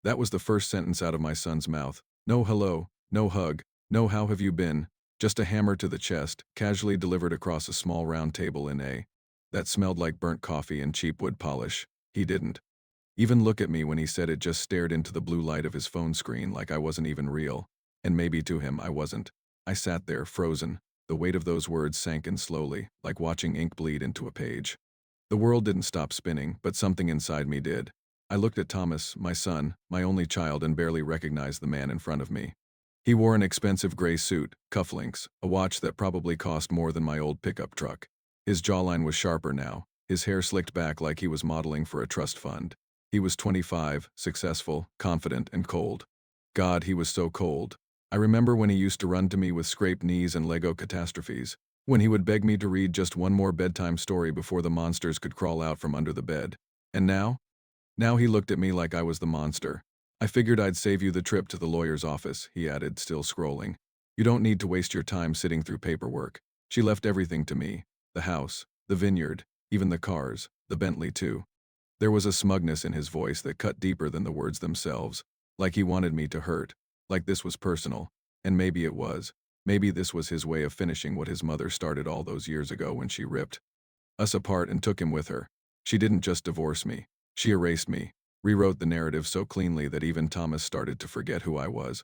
That was the first sentence out of my son's mouth. No hello, no hug, no how have you been, just a hammer to the chest, casually delivered across a small round table in A. That smelled like burnt coffee and cheap wood polish. He didn't even look at me when he said it, just stared into the blue light of his phone screen like I wasn't even real. And maybe to him I wasn't. I sat there, frozen. The weight of those words sank in slowly, like watching ink bleed into a page. The world didn't stop spinning, but something inside me did. I looked at Thomas, my son, my only child, and barely recognized the man in front of me. He wore an expensive gray suit, cufflinks, a watch that probably cost more than my old pickup truck. His jawline was sharper now, his hair slicked back like he was modeling for a trust fund. He was 25, successful, confident, and cold. God, he was so cold. I remember when he used to run to me with scraped knees and Lego catastrophes, when he would beg me to read just one more bedtime story before the monsters could crawl out from under the bed. And now? Now he looked at me like I was the monster. I figured I'd save you the trip to the lawyer's office, he added, still scrolling. You don't need to waste your time sitting through paperwork. She left everything to me. The house, the vineyard, even the cars, the Bentley too. There was a smugness in his voice that cut deeper than the words themselves, like he wanted me to hurt, like this was personal. And maybe it was. Maybe this was his way of finishing what his mother started all those years ago when she ripped us apart and took him with her. She didn't just divorce me. She erased me, rewrote the narrative so cleanly that even Thomas started to forget who I was.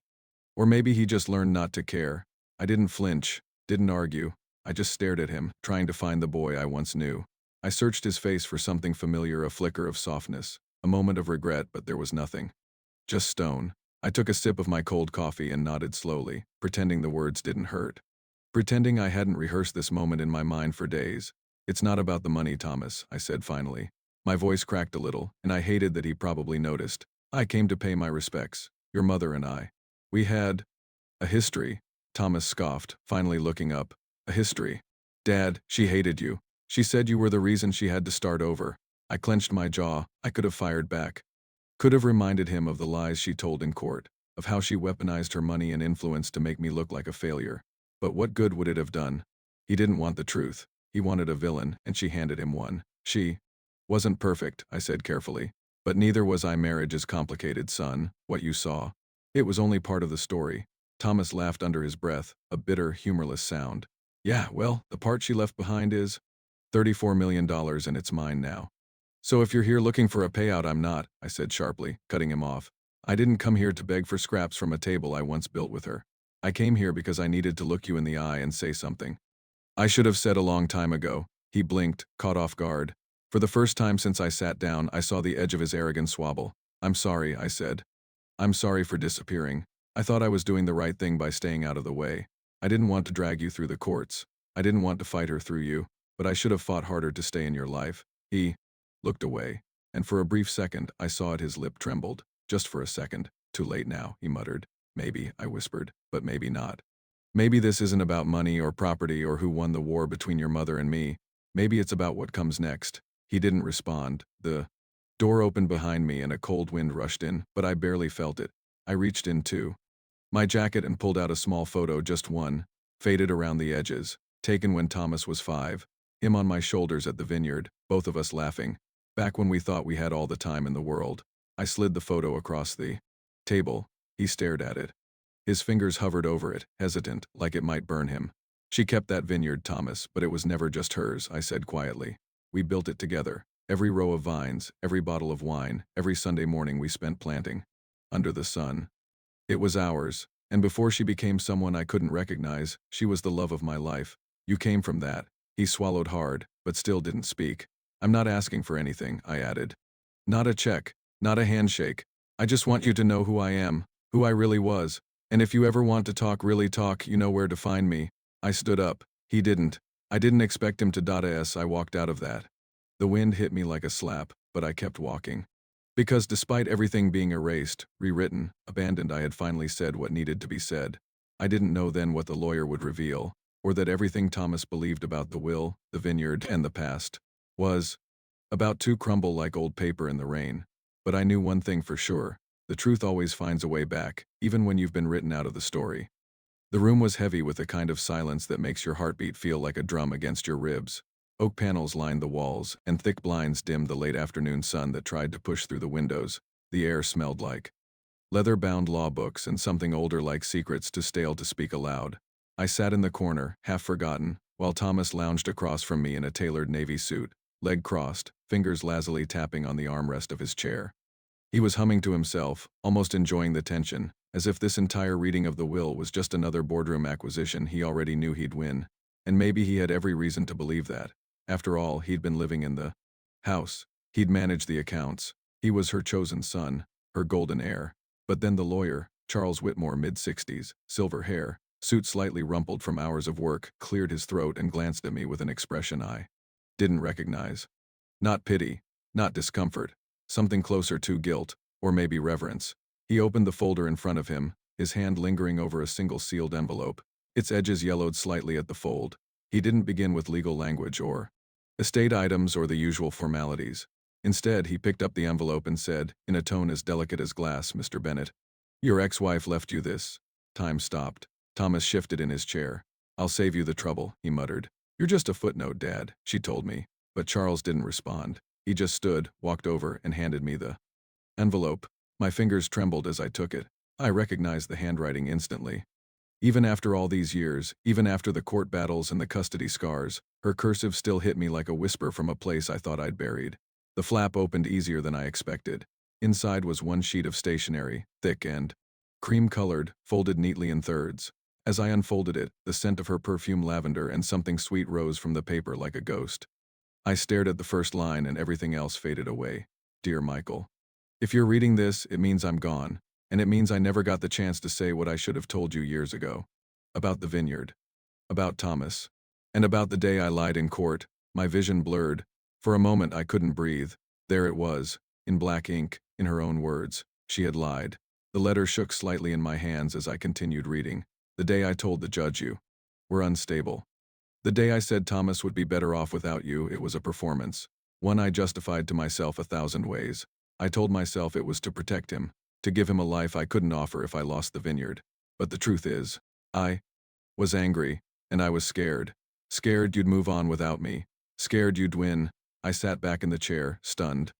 Or maybe he just learned not to care. I didn't flinch, didn't argue. I just stared at him, trying to find the boy I once knew. I searched his face for something familiar, a flicker of softness, a moment of regret, but there was nothing. Just stone. I took a sip of my cold coffee and nodded slowly, pretending the words didn't hurt. Pretending I hadn't rehearsed this moment in my mind for days. It's not about the money, Thomas, I said finally. My voice cracked a little, and I hated that he probably noticed. I came to pay my respects. Your mother and I. We had a history, Thomas scoffed, finally looking up. A history. Dad, she hated you. She said you were the reason she had to start over. I clenched my jaw. I could have fired back. Could have reminded him of the lies she told in court, of how she weaponized her money and influence to make me look like a failure. But what good would it have done? He didn't want the truth. He wanted a villain, and she handed him one. She wasn't perfect, I said carefully. But neither was I. Marriage is complicated, son. What you saw. It was only part of the story. Thomas laughed under his breath, a bitter, humorless sound. Yeah, well, the part she left behind is $34 million and it's mine now. So if you're here looking for a payout, I'm not, I said sharply, cutting him off. I didn't come here to beg for scraps from a table I once built with her. I came here because I needed to look you in the eye and say something. I should have said a long time ago. He blinked, caught off guard. For the first time since I sat down, I saw the edge of his arrogant swabble. I'm sorry, I said. I'm sorry for disappearing. I thought I was doing the right thing by staying out of the way. I didn't want to drag you through the courts. I didn't want to fight her through you, but I should have fought harder to stay in your life. He looked away, and for a brief second, I saw it, his lip trembled. Just for a second. Too late now, he muttered. Maybe, I whispered, but maybe not. Maybe this isn't about money or property or who won the war between your mother and me. Maybe it's about what comes next. He didn't respond. The door opened behind me and a cold wind rushed in, but I barely felt it. I reached in too. My jacket and pulled out a small photo, just one, faded around the edges, taken when Thomas was 5. Him on my shoulders at the vineyard, both of us laughing. Back when we thought we had all the time in the world. I slid the photo across the table. He stared at it. His fingers hovered over it, hesitant, like it might burn him. She kept that vineyard, Thomas, but it was never just hers, I said quietly. We built it together. Every row of vines, every bottle of wine, every Sunday morning we spent planting. Under the sun. It was ours, and before she became someone I couldn't recognize, she was the love of my life. You came from that. He swallowed hard, but still didn't speak. I'm not asking for anything, I added. Not a check, not a handshake. I just want you to know who I am, who I really was. And if you ever want to talk, really talk, you know where to find me. I stood up. He didn't. I didn't expect him to. I walked out of that. The wind hit me like a slap, but I kept walking. Because despite everything being erased, rewritten, abandoned, I had finally said what needed to be said. I didn't know then what the lawyer would reveal, or that everything Thomas believed about the will, the vineyard, and the past was about to crumble like old paper in the rain. But I knew one thing for sure. The truth always finds a way back, even when you've been written out of the story. The room was heavy with a kind of silence that makes your heartbeat feel like a drum against your ribs. Oak panels lined the walls, and thick blinds dimmed the late afternoon sun that tried to push through the windows. The air smelled like leather-bound law books, and something older like secrets too stale to speak aloud. I sat in the corner, half forgotten, while Thomas lounged across from me in a tailored navy suit, leg crossed, fingers lazily tapping on the armrest of his chair. He was humming to himself, almost enjoying the tension, as if this entire reading of the will was just another boardroom acquisition he already knew he'd win. And maybe he had every reason to believe that. After all, he'd been living in the house. He'd managed the accounts. He was her chosen son, her golden heir. But then the lawyer, Charles Whitmore, mid-60s, silver hair, suit slightly rumpled from hours of work, cleared his throat and glanced at me with an expression I didn't recognize. Not pity, not discomfort, something closer to guilt, or maybe reverence. He opened the folder in front of him, his hand lingering over a single sealed envelope, its edges yellowed slightly at the fold. He didn't begin with legal language or estate items or the usual formalities. Instead, he picked up the envelope and said, in a tone as delicate as glass, "Mr. Bennett, your ex-wife left you this." Time stopped. Thomas shifted in his chair. "I'll save you the trouble," he muttered. "You're just a footnote, Dad," she told me. But Charles didn't respond. He just stood, walked over, and handed me the envelope. My fingers trembled as I took it. I recognized the handwriting instantly. Even after all these years, even after the court battles and the custody scars, her cursive still hit me like a whisper from a place I thought I'd buried. The flap opened easier than I expected. Inside was one sheet of stationery, thick and cream-colored, folded neatly in thirds. As I unfolded it, the scent of her perfume lavender and something sweet rose from the paper like a ghost. I stared at the first line and everything else faded away. "Dear Michael, if you're reading this, it means I'm gone, and it means I never got the chance to say what I should have told you years ago. About the vineyard. About Thomas. And about the day I lied in court." My vision blurred. For a moment I couldn't breathe. There it was, in black ink, in her own words. She had lied. The letter shook slightly in my hands as I continued reading. "The day I told the judge you were unstable. The day I said Thomas would be better off without you, it was a performance. One I justified to myself 1,000 ways. I told myself it was to protect him, to give him a life I couldn't offer if I lost the vineyard. But the truth is, I was angry, and I was scared. Scared you'd move on without me. Scared you'd win." I sat back in the chair, stunned.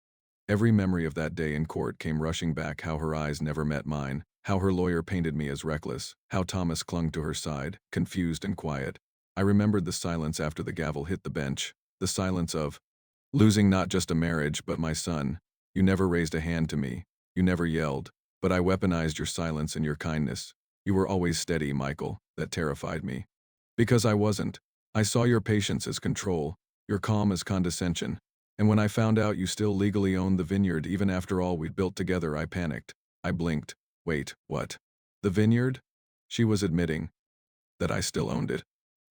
Every memory of that day in court came rushing back, how her eyes never met mine, how her lawyer painted me as reckless, how Thomas clung to her side, confused and quiet. I remembered the silence after the gavel hit the bench, the silence of losing not just a marriage but my son. "You never raised a hand to me. You never yelled. But I weaponized your silence and your kindness. You were always steady, Michael." That terrified me. Because I wasn't. I saw your patience as control, your calm as condescension. And when I found out you still legally owned the vineyard even after all we'd built together, I panicked. I blinked. "Wait, what? The vineyard?" She was admitting that I still owned it.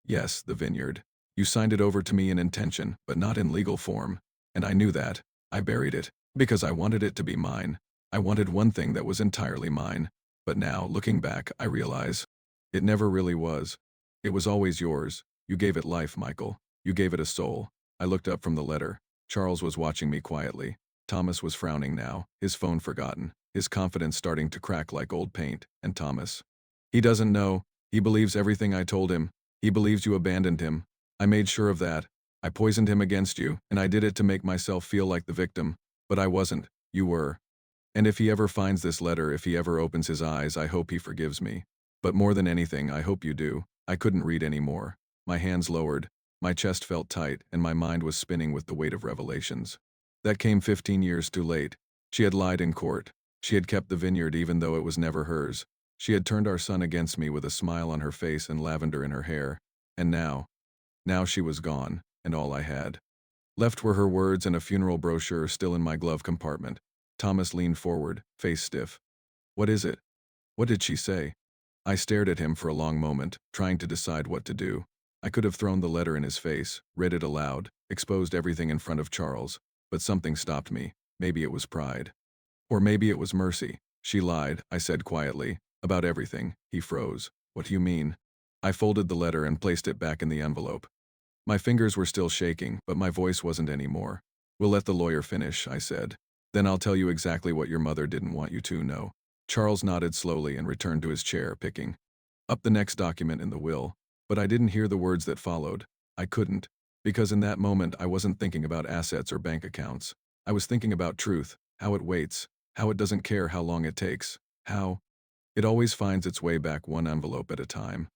"Yes, the vineyard. You signed it over to me in intention, but not in legal form. And I knew that. I buried it, because I wanted it to be mine. I wanted one thing that was entirely mine. But now, looking back, I realize it never really was. It was always yours. You gave it life, Michael. You gave it a soul." I looked up from the letter. Charles was watching me quietly. Thomas was frowning now, his phone forgotten, his confidence starting to crack like old paint. And Thomas, he doesn't know. He believes everything I told him. He believes you abandoned him. I made sure of that. I poisoned him against you, and I did it to make myself feel like the victim. But I wasn't. You were. And if he ever finds this letter, if he ever opens his eyes, I hope he forgives me. But more than anything, I hope you do." I couldn't read anymore. My hands lowered. My chest felt tight, and my mind was spinning with the weight of revelations. That came 15 years too late. She had lied in court. She had kept the vineyard even though it was never hers. She had turned our son against me with a smile on her face and lavender in her hair. And now she was gone, and all I had left were her words and a funeral brochure still in my glove compartment. Thomas leaned forward, face stiff. "What is it? What did she say?" I stared at him for a long moment, trying to decide what to do. I could have thrown the letter in his face, read it aloud, exposed everything in front of Charles, but something stopped me. Maybe it was pride. Or maybe it was mercy. "She lied," I said quietly, "about everything." He froze. "What do you mean?" I folded the letter and placed it back in the envelope. My fingers were still shaking, but my voice wasn't anymore. "We'll let the lawyer finish," I said. "Then I'll tell you exactly what your mother didn't want you to know." Charles nodded slowly and returned to his chair, picking up the next document in the will. But I didn't hear the words that followed. I couldn't, because in that moment I wasn't thinking about assets or bank accounts. I was thinking about truth, how it waits, how it doesn't care how long it takes. How? It always finds its way back one envelope at a time.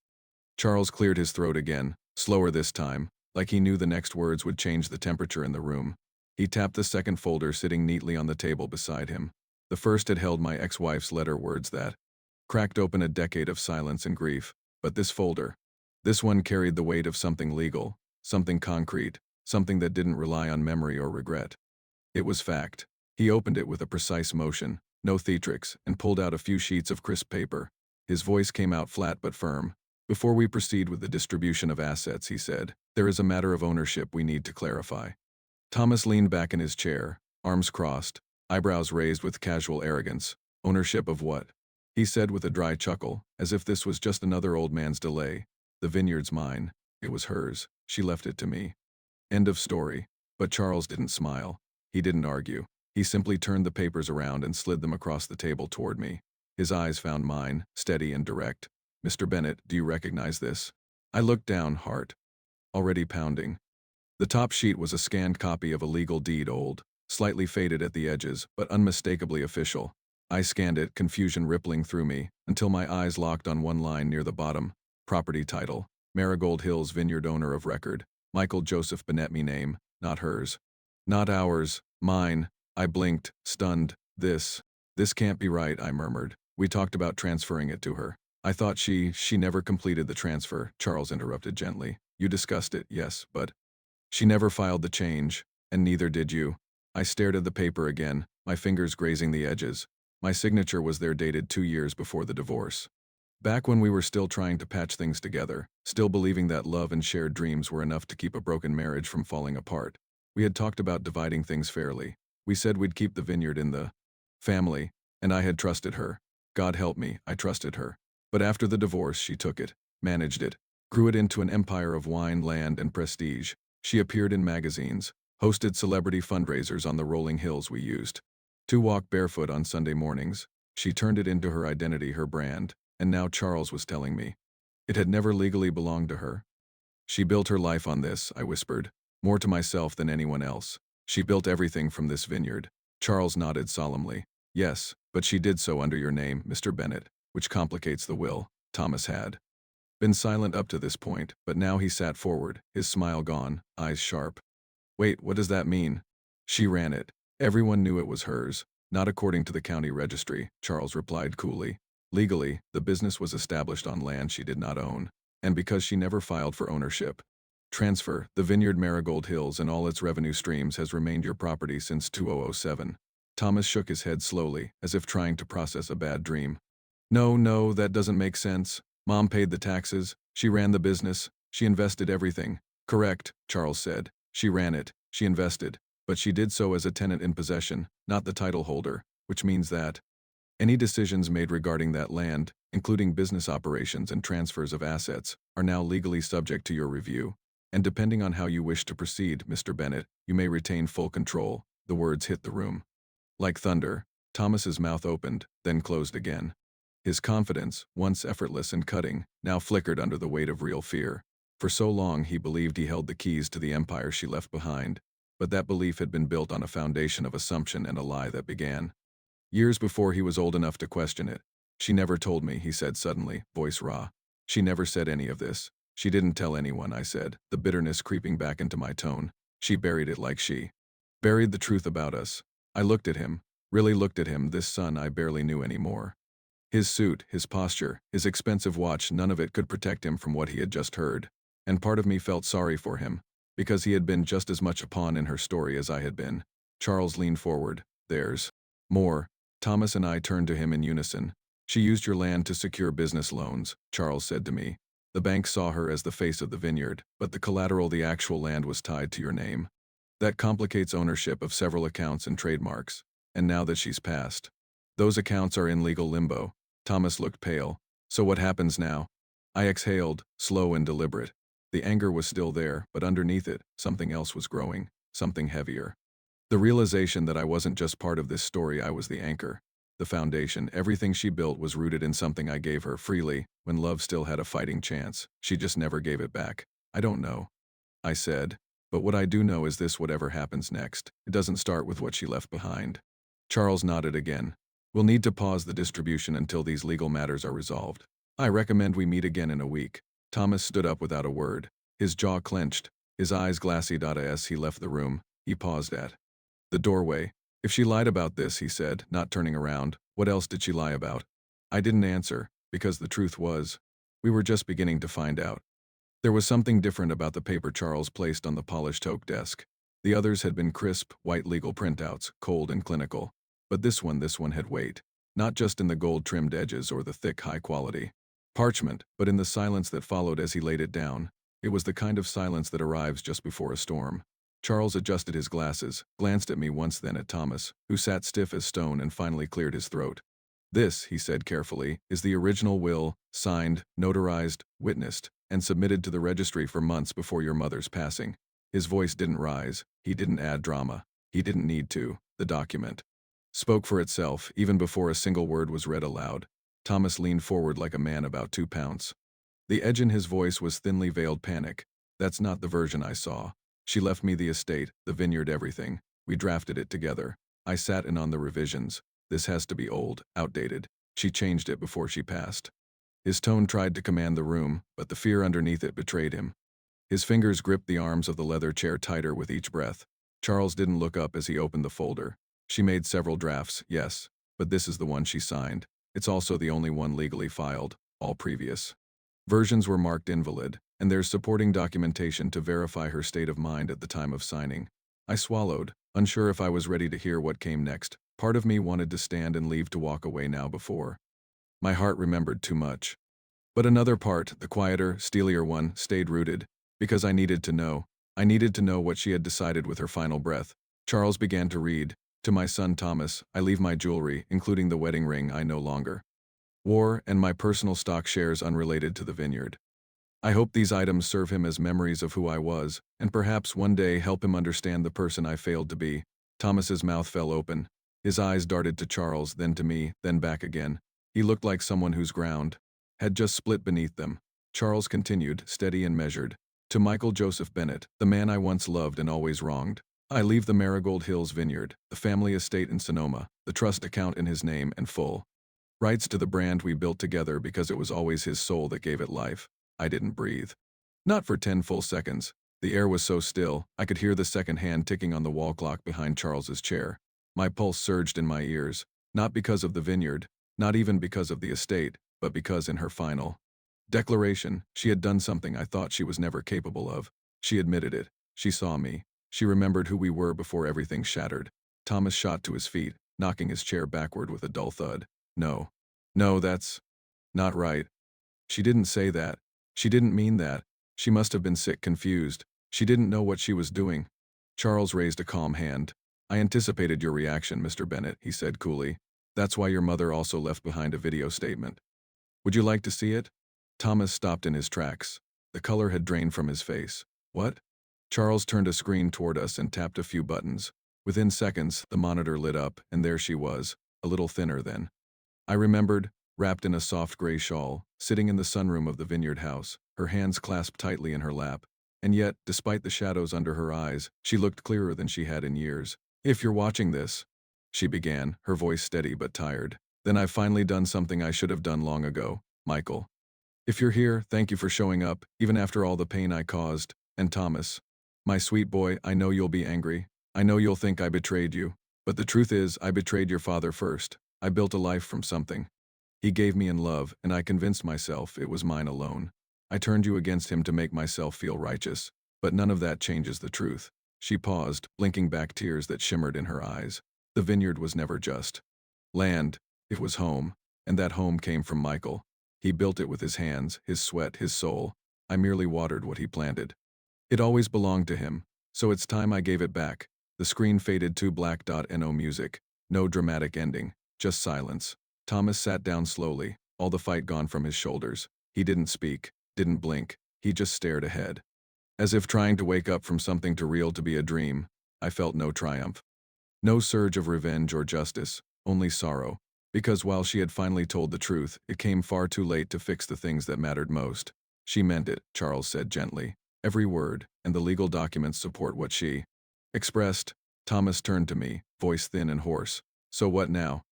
Charles cleared his throat again, slower this time, like he knew the next words would change the temperature in the room. He tapped the second folder sitting neatly on the table beside him. The first had held my ex-wife's letter words that cracked open a decade of silence and grief. But this folder, this one carried the weight of something legal, something concrete, something that didn't rely on memory or regret. It was fact. He opened it with a precise motion, no theatrics, and pulled out a few sheets of crisp paper. His voice came out flat but firm. Before we proceed with the distribution of assets, he said, there is a matter of ownership we need to clarify. Thomas leaned back in his chair, arms crossed, eyebrows raised with casual arrogance. Ownership of what? He said with a dry chuckle, as if this was just another old man's delay. The vineyard's mine. It was hers. She left it to me. End of story. But Charles didn't smile. He didn't argue. He simply turned the papers around and slid them across the table toward me. His eyes found mine, steady and direct. Mr. Bennett, do you recognize this? I looked down, heart already pounding. The top sheet was a scanned copy of a legal deed, old, slightly faded at the edges, but unmistakably official. I scanned it, confusion rippling through me, until my eyes locked on one line near the bottom. Property title, Marigold Hills Vineyard owner of record, Michael Joseph Bennett, me name, not hers. Not ours, mine. I blinked, stunned. This can't be right, I murmured. We talked about transferring it to her. I thought she never completed the transfer, Charles interrupted gently. You discussed it, yes, but she never filed the change, and neither did you. I stared at the paper again, my fingers grazing the edges. My signature was there, dated 2 years before the divorce. Back when we were still trying to patch things together, still believing that love and shared dreams were enough to keep a broken marriage from falling apart. We had talked about dividing things fairly. We said we'd keep the vineyard in the family, and I had trusted her. God help me, I trusted her. But after the divorce, she took it, managed it, grew it into an empire of wine, land, and prestige. She appeared in magazines, hosted celebrity fundraisers on the rolling hills we used to walk barefoot on Sunday mornings. She turned it into her identity, her brand, and now Charles was telling me it had never legally belonged to her. She built her life on this, I whispered, more to myself than anyone else. She built everything from this vineyard. Charles nodded solemnly. Yes, but she did so under your name, Mr. Bennett, which complicates the will. Thomas had been silent up to this point, but now he sat forward, his smile gone, eyes sharp. Wait, what does that mean? She ran it. Everyone knew it was hers. Not according to the county registry, Charles replied coolly. Legally, the business was established on land she did not own, and because she never filed for ownership. Transfer, the vineyard Marigold Hills and all its revenue streams has remained your property since 2007. Thomas shook his head slowly, as if trying to process a bad dream. No, that doesn't make sense. Mom paid the taxes, she ran the business, she invested everything. Correct, Charles said. She ran it, she invested, but she did so as a tenant in possession, not the title holder, which means that any decisions made regarding that land, including business operations and transfers of assets, are now legally subject to your review. And depending on how you wish to proceed, Mr. Bennett, you may retain full control. The words hit the room like thunder. Thomas's mouth opened, then closed again. His confidence, once effortless and cutting, now flickered under the weight of real fear. For so long he believed he held the keys to the empire she left behind, but that belief had been built on a foundation of assumption and a lie that began years before he was old enough to question it. She never told me, he said suddenly, voice raw. She never said any of this. She didn't tell anyone, I said, the bitterness creeping back into my tone. She buried it like she buried the truth about us. I looked at him, really looked at him, this son I barely knew anymore. His suit, his posture, his expensive watch, none of it could protect him from what he had just heard. And part of me felt sorry for him, because he had been just as much a pawn in her story as I had been. Charles leaned forward. There's more. Thomas and I turned to him in unison. She used your land to secure business loans, Charles said to me. The bank saw her as the face of the vineyard, but the collateral, the actual land, was tied to your name. That complicates ownership of several accounts and trademarks. And now that she's passed, those accounts are in legal limbo. Thomas looked pale. So what happens now? I exhaled, slow and deliberate. The anger was still there, but underneath it, something else was growing, something heavier. The realization that I wasn't just part of this story, I was the anchor. The foundation, everything she built was rooted in something I gave her freely, when love still had a fighting chance. She just never gave it back. I don't know, I said. But what I do know is this: whatever happens next, it doesn't start with what she left behind. Charles nodded again. We'll need to pause the distribution until these legal matters are resolved. I recommend we meet again in a week. Thomas stood up without a word. His jaw clenched, his eyes glassy. As he left the room, he paused at the doorway. If she lied about this, he said, not turning around, what else did she lie about? I didn't answer, because the truth was, we were just beginning to find out. There was something different about the paper Charles placed on the polished oak desk. The others had been crisp, white legal printouts, cold and clinical. But this one had weight. Not just in the gold-trimmed edges or the thick, high-quality parchment, but in the silence that followed as he laid it down. It was the kind of silence that arrives just before a storm. Charles adjusted his glasses, glanced at me once, then at Thomas, who sat stiff as stone, and finally cleared his throat. This, he said carefully, is the original will, signed, notarized, witnessed, and submitted to the registry for months before your mother's passing. His voice didn't rise. He didn't add drama. He didn't need to. The document spoke for itself, even before a single word was read aloud. Thomas leaned forward like a man about 2 pounds. The edge in his voice was thinly veiled panic. That's not the version I saw. She left me the estate, the vineyard, everything. We drafted it together. I sat in on the revisions. This has to be old, outdated. She changed it before she passed. His tone tried to command the room, but the fear underneath it betrayed him. His fingers gripped the arms of the leather chair tighter with each breath. Charles didn't look up as he opened the folder. She made several drafts, yes, but this is the one she signed. It's also the only one legally filed. All previous versions were marked invalid, and there's supporting documentation to verify her state of mind at the time of signing. I swallowed, unsure if I was ready to hear what came next. Part of me wanted to stand and leave, to walk away now, before my heart remembered too much. But another part, the quieter, steelier one, stayed rooted, because I needed to know. I needed to know what she had decided with her final breath. Charles began to read, "To my son Thomas, I leave my jewelry, including the wedding ring I no longer wore, and my personal stock shares unrelated to the vineyard. I hope these items serve him as memories of who I was, and perhaps one day help him understand the person I failed to be." Thomas's mouth fell open. His eyes darted to Charles, then to me, then back again. He looked like someone whose ground had just split beneath them. Charles continued, steady and measured. "To Michael Joseph Bennett, the man I once loved and always wronged, I leave the Marigold Hills Vineyard, the family estate in Sonoma, the trust account in his name, and full rights to the brand we built together, because it was always his soul that gave it life." I didn't breathe. Not for 10 full seconds. The air was so still, I could hear the second hand ticking on the wall clock behind Charles's chair. My pulse surged in my ears, not because of the vineyard, not even because of the estate, but because in her final declaration, she had done something I thought she was never capable of. She admitted it. She saw me. She remembered who we were before everything shattered. Thomas shot to his feet, knocking his chair backward with a dull thud. No. No, that's not right. She didn't say that. She didn't mean that. She must have been sick, confused. She didn't know what she was doing. Charles raised a calm hand. "I anticipated your reaction, Mr. Bennett," he said coolly. "That's why your mother also left behind a video statement. Would you like to see it?" Thomas stopped in his tracks. The color had drained from his face. "What?" Charles turned a screen toward us and tapped a few buttons. Within seconds, the monitor lit up, and there she was, a little thinner than I remembered, wrapped in a soft gray shawl, sitting in the sunroom of the vineyard house, her hands clasped tightly in her lap. And yet, despite the shadows under her eyes, she looked clearer than she had in years. "If you're watching this," she began, her voice steady but tired, "then I've finally done something I should have done long ago, Michael. If you're here, thank you for showing up, even after all the pain I caused. And Thomas, my sweet boy, I know you'll be angry. I know you'll think I betrayed you. But the truth is, I betrayed your father first. I built a life from something he gave me in love, and I convinced myself it was mine alone. I turned you against him to make myself feel righteous. But none of that changes the truth." She paused, blinking back tears that shimmered in her eyes. "The vineyard was never just land. It was home. And that home came from Michael. He built it with his hands, his sweat, his soul. I merely watered what he planted. It always belonged to him. So it's time I gave it back." The screen faded to black. No music. No dramatic ending. Just silence. Thomas sat down slowly, all the fight gone from his shoulders. He didn't speak, didn't blink. He just stared ahead, as if trying to wake up from something too real to be a dream. I felt no triumph. No surge of revenge or justice, only sorrow. Because while she had finally told the truth, it came far too late to fix the things that mattered most. "She meant it," Charles said gently. "Every word, and the legal documents support what she expressed." Thomas turned to me, voice thin and hoarse. "So what now?"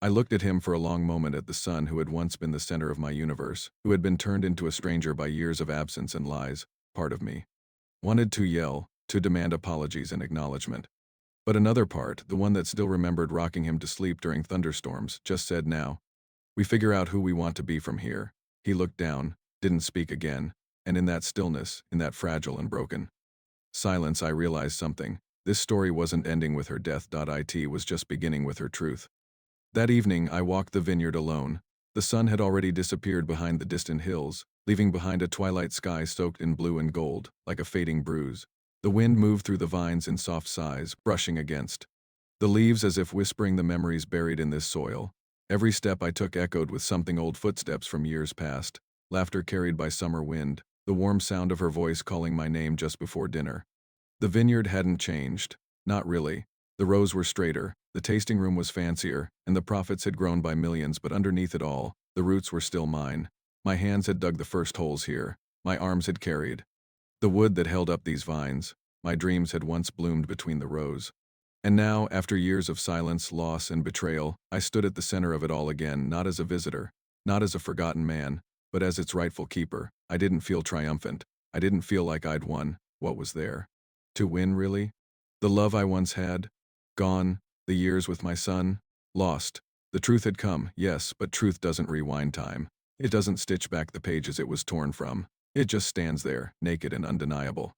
I looked at him for a long moment, at the son who had once been the center of my universe, who had been turned into a stranger by years of absence and lies. Part of me wanted to yell, to demand apologies and acknowledgement. But another part, the one that still remembered rocking him to sleep during thunderstorms, just said, now, we figure out who we want to be from here. He looked down, didn't speak again, and in that stillness, in that fragile and broken silence, I realized something. This story wasn't ending with her death. It was just beginning with her truth. That evening, I walked the vineyard alone. The sun had already disappeared behind the distant hills, leaving behind a twilight sky soaked in blue and gold, like a fading bruise. The wind moved through the vines in soft sighs, brushing against the leaves as if whispering the memories buried in this soil. Every step I took echoed with something old, footsteps from years past, laughter carried by summer wind, the warm sound of her voice calling my name just before dinner. The vineyard hadn't changed. Not really. The rows were straighter, the tasting room was fancier, and the profits had grown by millions, but underneath it all, the roots were still mine. My hands had dug the first holes here. My arms had carried the wood that held up these vines. My dreams had once bloomed between the rows. And now, after years of silence, loss, and betrayal, I stood at the center of it all again, not as a visitor, not as a forgotten man, but as its rightful keeper. I didn't feel triumphant. I didn't feel like I'd won. What was there to win, really? The love I once had? Gone. The years with my son? Lost. The truth had come, yes, but truth doesn't rewind time. It doesn't stitch back the pages it was torn from. It just stands there, naked and undeniable.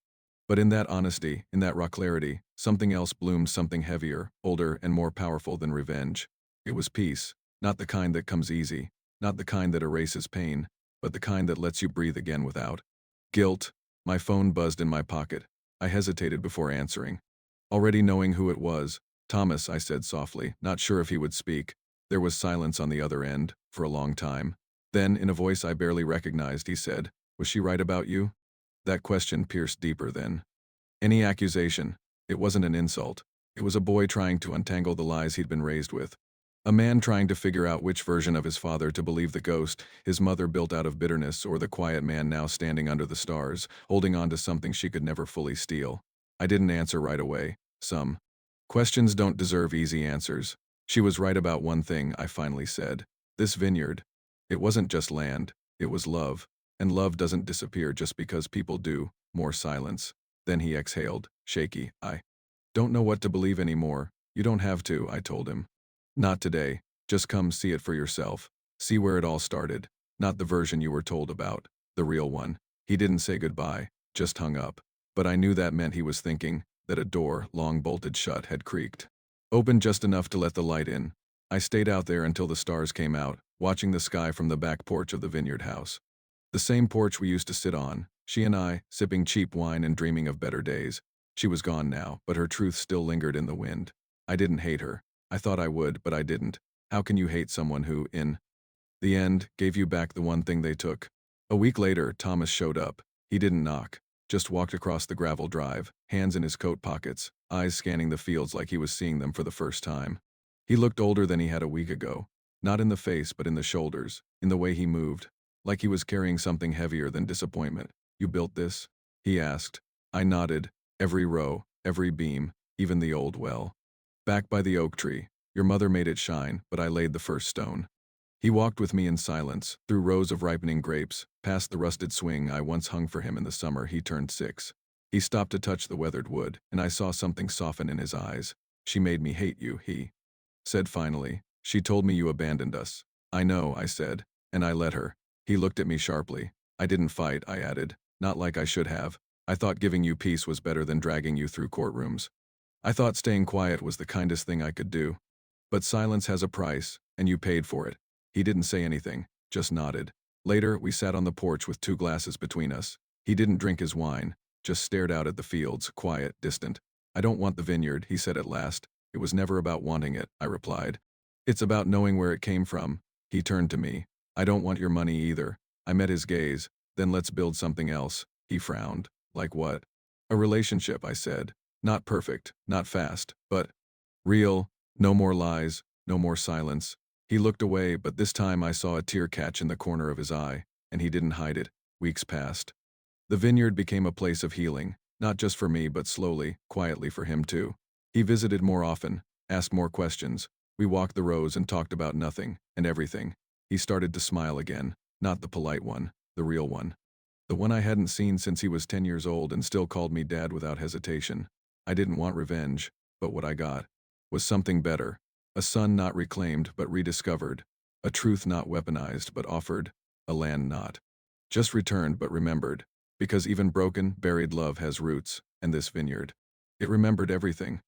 But in that honesty, in that raw clarity, something else bloomed, something heavier, older, and more powerful than revenge. It was peace, not the kind that comes easy, not the kind that erases pain, but the kind that lets you breathe again without guilt. My phone buzzed in my pocket. I hesitated before answering. Already knowing who it was, Thomas, I said softly, not sure if he would speak. There was silence on the other end, for a long time. Then, in a voice I barely recognized, he said, was she right about you? That question pierced deeper than any accusation. It wasn't an insult. It was a boy trying to untangle the lies he'd been raised with. A man trying to figure out which version of his father to believe, the ghost his mother built out of bitterness, or the quiet man now standing under the stars, holding on to something she could never fully steal. I didn't answer right away. Some questions don't deserve easy answers. She was right about one thing, I finally said. This vineyard. It wasn't just land. It was love. And love doesn't disappear just because people do. More silence. Then he exhaled, shaky. I don't know what to believe anymore. You don't have to, I told him. Not today. Just come see it for yourself. See where it all started. Not the version you were told about. The real one. He didn't say goodbye, just hung up. But I knew that meant he was thinking, that a door, long bolted shut, had creaked open just enough to let the light in. I stayed out there until the stars came out, watching the sky from the back porch of the vineyard house. The same porch we used to sit on, she and I, sipping cheap wine and dreaming of better days. She was gone now, but her truth still lingered in the wind. I didn't hate her. I thought I would, but I didn't. How can you hate someone who, in the end, gave you back the one thing they took? A week later, Thomas showed up. He didn't knock, just walked across the gravel drive, hands in his coat pockets, eyes scanning the fields like he was seeing them for the first time. He looked older than he had a week ago, not in the face but in the shoulders, in the way he moved, like he was carrying something heavier than disappointment. You built this? He asked. I nodded. Every row, every beam, even the old well. Back by the oak tree. Your mother made it shine, but I laid the first stone. He walked with me in silence, through rows of ripening grapes, past the rusted swing I once hung for him in the summer he turned 6. He stopped to touch the weathered wood, and I saw something soften in his eyes. She made me hate you, he said finally. She told me you abandoned us. I know, I said, and I let her. He looked at me sharply. I didn't fight, I added, not like I should have. I thought giving you peace was better than dragging you through courtrooms. I thought staying quiet was the kindest thing I could do. But silence has a price, and you paid for it. He didn't say anything, just nodded. Later, we sat on the porch with 2 glasses between us. He didn't drink his wine, just stared out at the fields, quiet, distant. I don't want the vineyard, he said at last. It was never about wanting it, I replied. It's about knowing where it came from. He turned to me. I don't want your money either. I met his gaze. Then let's build something else. He frowned. Like what? A relationship, I said. Not perfect, not fast, but real. No more lies, no more silence. He looked away, but this time I saw a tear catch in the corner of his eye, and he didn't hide it. Weeks passed. The vineyard became a place of healing, not just for me but slowly, quietly for him too. He visited more often, asked more questions, We walked the rows and talked about nothing and everything. He started to smile again, not the polite one, the real one. The one I hadn't seen since he was 10 years old and still called me dad without hesitation. I didn't want revenge, but what I got was something better. A son not reclaimed but rediscovered. A truth not weaponized but offered. A land not just returned but remembered. Because even broken, buried love has roots, and this vineyard. It remembered everything.